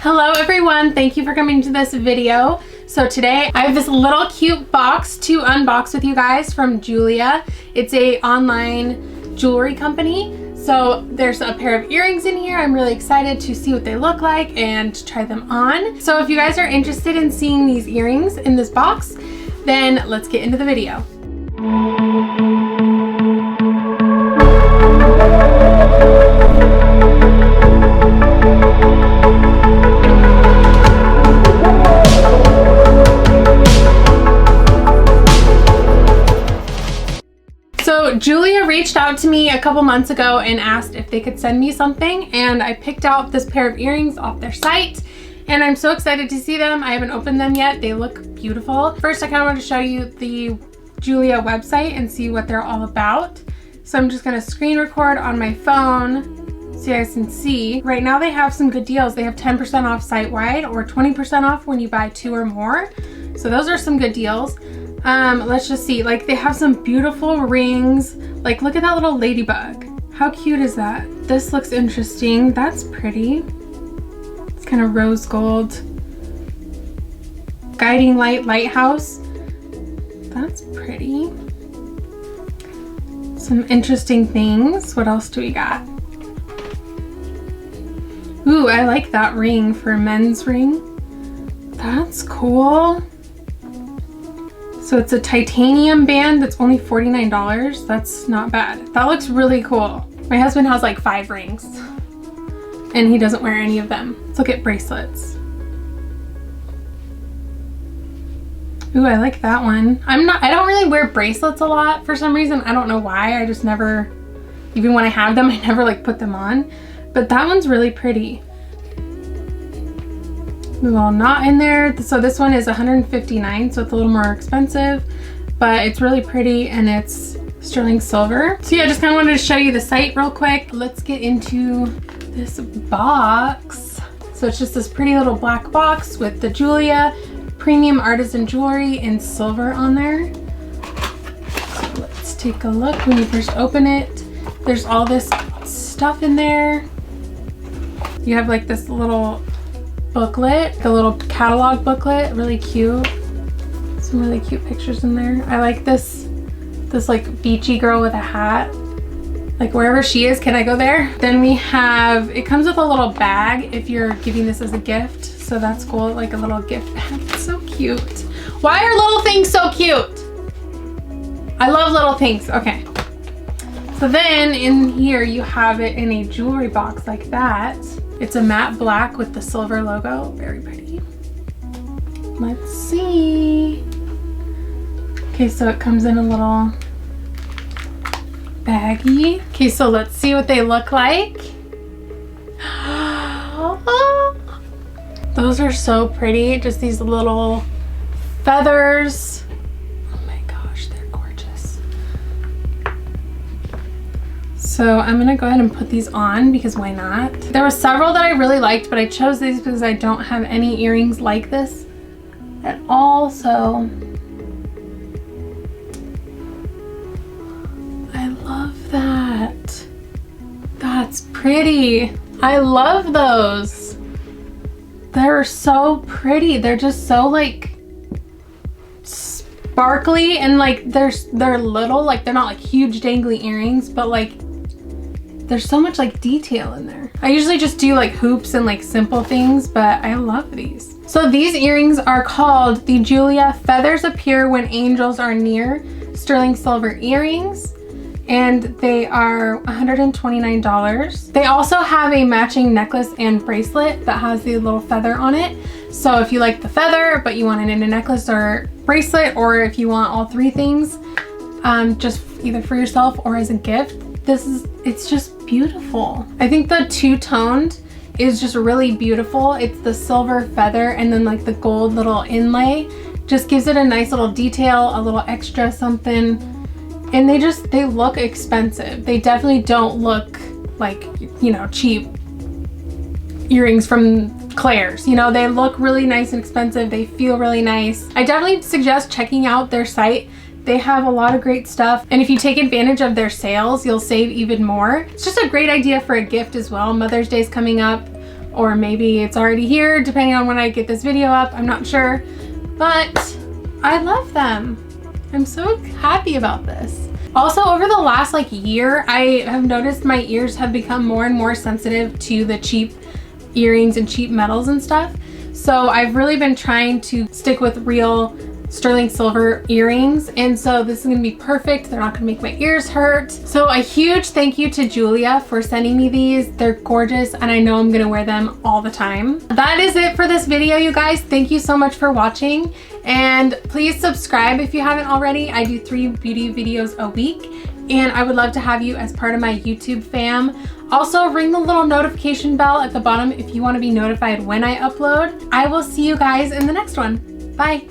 Hello everyone, thank you for coming to this video. So today I have this little cute box to unbox with you guys from Julia. It's a online jewelry company. So there's a pair of earrings in here. I'm really excited to see what they look like and to try them on. So if you guys are interested in seeing these earrings in this box, then let's get into the video. So Julia reached out to me a couple months ago and asked if they could send me something, and I picked out this pair of earrings off their site and I'm so excited to see them. I haven't opened them yet. They look beautiful. First, I kind of want to show you the Julia website and see what they're all about. So I'm just going to screen record on my phone so you guys can see. Right now they have some good deals. They have 10% off site-wide or 20% off when you buy 2 or more. So those are some good deals. Let's just see, like they have some beautiful rings. Like look at that little ladybug. How cute is that? This looks interesting. That's pretty. It's kind of rose gold. Guiding light lighthouse. That's pretty. Some interesting things. What else do we got? Ooh, I like that ring for a men's ring. That's cool. So it's a titanium band that's only $49. That's not bad. That looks really cool. My husband has like 5 rings and he doesn't wear any of them. Let's look at bracelets. Ooh, I like that one. I don't really wear bracelets a lot for some reason. I don't know why. I just never, even when I have them, I never like put them on. But that one's really pretty. A little knot in there. So this one is $159, so it's a little more expensive, but it's really pretty and it's sterling silver. So yeah, I just kind of wanted to show you the site real quick. Let's get into this box. So it's just this pretty little black box with the Julia Premium Artisan Jewelry in silver on there. So let's take a look. When you first open it, there's all this stuff in there. You have like this little booklet, the little catalog booklet, really cute. Some really cute pictures in there. I like this like beachy girl with a hat. Like wherever she is, can I go there? Then we have, it comes with a little bag if you're giving this as a gift. So that's cool, like a little gift bag. It's so cute. Why are little things so cute? I love little things. Okay. So then in here you have it in a jewelry box like that. It's a matte black with the silver logo. Very pretty. Let's see. Okay, so it comes in a little baggie. Okay, so let's see what they look like. Those are so pretty. Just these little feathers. Oh my gosh, they're gorgeous. So I'm gonna go ahead and put these on because why not? There were several that I really liked, but I chose these because I don't have any earrings like this at all. So I love that. That's pretty. I love those. They're so pretty. They're just so like sparkly and like they're little, like they're not like huge dangly earrings, but like there's so much like detail in there. I usually just do like hoops and like simple things, but I love these. So these earrings are called the Julia Feathers Appear When Angels Are Near sterling silver earrings, and they are $129. They also have a matching necklace and bracelet that has the little feather on it. So if you like the feather, but you want it in a necklace or bracelet, or if you want all 3 things, just either for yourself or as a gift, it's just beautiful. I think the two-toned is just really beautiful. It's the silver feather and then like the gold little inlay. Just gives it a nice little detail, a little extra something. And they look expensive. They definitely don't look like, you know, cheap earrings from Claire's. You know, they look really nice and expensive. They feel really nice. I definitely suggest checking out their site. They have a lot of great stuff, and if you take advantage of their sales, you'll save even more. It's just a great idea for a gift as well. Mother's Day is coming up, or maybe it's already here depending on when I get this video up. I'm not sure, but I love them. I'm so happy about this. Also, over the last like year, I have noticed my ears have become more and more sensitive to the cheap earrings and cheap metals and stuff. So I've really been trying to stick with real sterling silver earrings, and so this is gonna be perfect. They're not gonna make my ears hurt. So a huge thank you to Julia for sending me these. They're gorgeous and I know I'm gonna wear them all the time. That is it for this video, you guys. Thank you so much for watching, and please subscribe if you haven't already. I do 3 beauty videos a week, and I would love to have you as part of my YouTube fam. Also, ring the little notification bell at the bottom if you want to be notified when I upload. I will see you guys in the next one. Bye.